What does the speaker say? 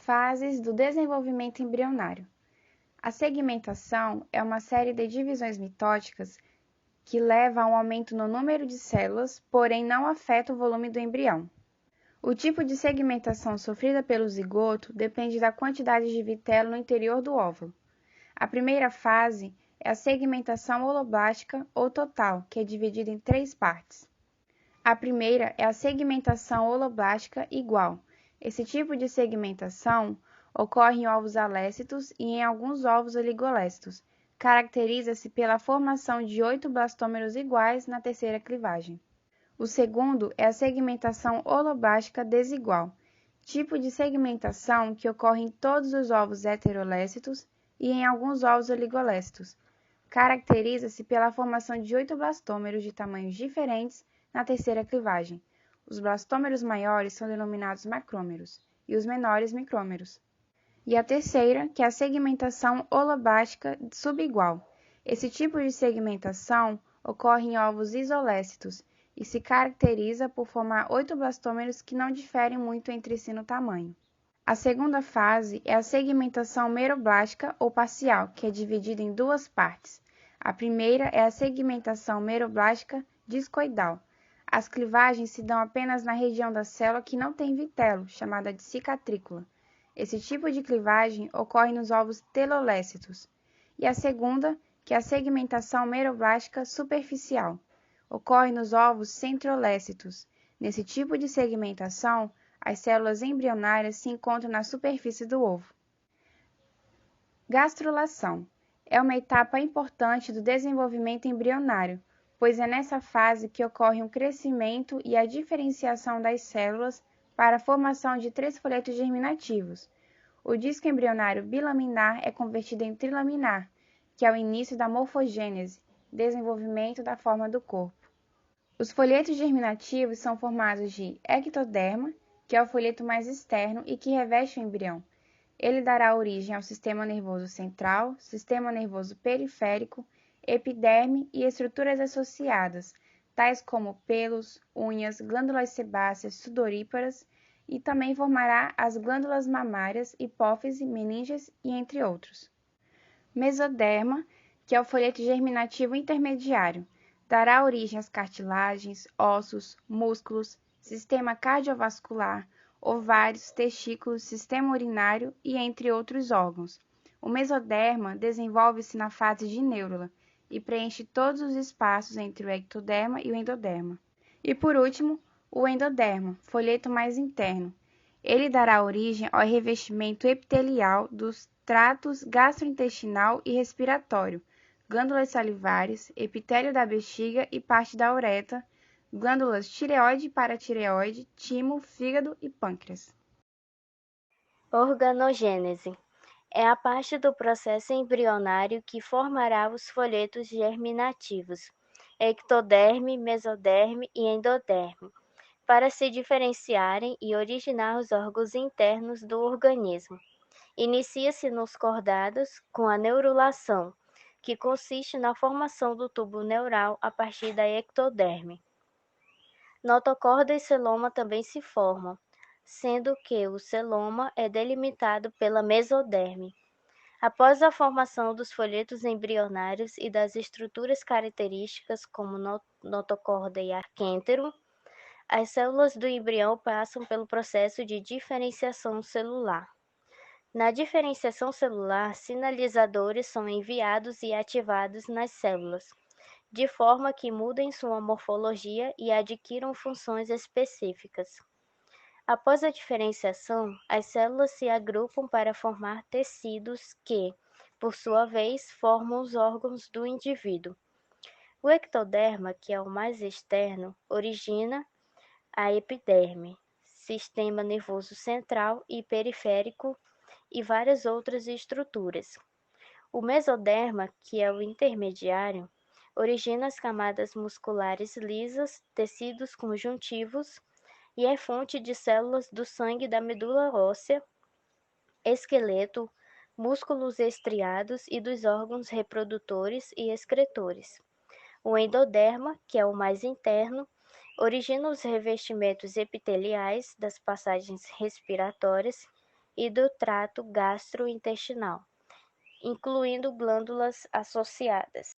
Fases do desenvolvimento embrionário. A segmentação é uma série de divisões mitóticas que leva a um aumento no número de células, porém não afeta o volume do embrião. O tipo de segmentação sofrida pelo zigoto depende da quantidade de vitelo no interior do óvulo. A primeira fase é a segmentação holoblástica ou total, que é dividida em 3 partes. A primeira é a segmentação holoblástica igual. Esse tipo de segmentação ocorre em ovos alécitos e em alguns ovos oligolécitos. Caracteriza-se pela formação de 8 blastômeros iguais na terceira clivagem. O segundo é a segmentação holoblástica desigual, tipo de segmentação que ocorre em todos os ovos heterolécitos e em alguns ovos oligolécitos. Caracteriza-se pela formação de 8 blastômeros de tamanhos diferentes na terceira clivagem. Os blastômeros maiores são denominados macrômeros e os menores micrômeros. E a terceira, que é a segmentação holoblástica subigual. Esse tipo de segmentação ocorre em ovos isolécitos e se caracteriza por formar 8 blastômeros que não diferem muito entre si no tamanho. A segunda fase é a segmentação meroblástica ou parcial, que é dividida em 2 partes. A primeira é a segmentação meroblástica discoidal. As clivagens se dão apenas na região da célula que não tem vitelo, chamada de cicatrícula. Esse tipo de clivagem ocorre nos ovos telolécitos. E a segunda, que é a segmentação meroblástica superficial, ocorre nos ovos centrolécitos. Nesse tipo de segmentação, as células embrionárias se encontram na superfície do ovo. Gastrulação é uma etapa importante do desenvolvimento embrionário, pois é nessa fase que ocorre um crescimento e a diferenciação das células para a formação de 3 folhetos germinativos. O disco embrionário bilaminar é convertido em trilaminar, que é o início da morfogênese, desenvolvimento da forma do corpo. Os folhetos germinativos são formados de ectoderma, que é o folheto mais externo e que reveste o embrião. Ele dará origem ao sistema nervoso central, sistema nervoso periférico, epiderme e estruturas associadas, tais como pelos, unhas, glândulas sebáceas sudoríparas, e também formará as glândulas mamárias, hipófise, meninges e entre outros. Mesoderma, que é o folheto germinativo intermediário, dará origem às cartilagens, ossos, músculos, sistema cardiovascular, ovários, testículos, sistema urinário e entre outros órgãos. O mesoderma desenvolve-se na fase de neurula e preenche todos os espaços entre o ectoderma e o endoderma. E por último, o endoderma, folheto mais interno. Ele dará origem ao revestimento epitelial dos tratos gastrointestinal e respiratório, glândulas salivares, epitélio da bexiga e parte da uretra, glândulas tireoide e paratireoide, timo, fígado e pâncreas. Organogênese é a parte do processo embrionário que formará os folhetos germinativos, ectoderme, mesoderme e endoderme, para se diferenciarem e originar os órgãos internos do organismo. Inicia-se nos cordados com a neurulação, que consiste na formação do tubo neural a partir da ectoderme. Notocorda e celoma também se formam, sendo que o celoma é delimitado pela mesoderme. Após a formação dos folhetos embrionários e das estruturas características como notocorda e arquêntero, as células do embrião passam pelo processo de diferenciação celular. Na diferenciação celular, sinalizadores são enviados e ativados nas células, de forma que mudem sua morfologia e adquiram funções específicas. Após a diferenciação, as células se agrupam para formar tecidos que, por sua vez, formam os órgãos do indivíduo. O ectoderma, que é o mais externo, origina a epiderme, sistema nervoso central e periférico e várias outras estruturas. O mesoderma, que é o intermediário, origina as camadas musculares lisas, tecidos conjuntivos e é fonte de células do sangue da medula óssea, esqueleto, músculos estriados e dos órgãos reprodutores e excretores. O endoderma, que é o mais interno, origina os revestimentos epiteliais das passagens respiratórias e do trato gastrointestinal, incluindo glândulas associadas.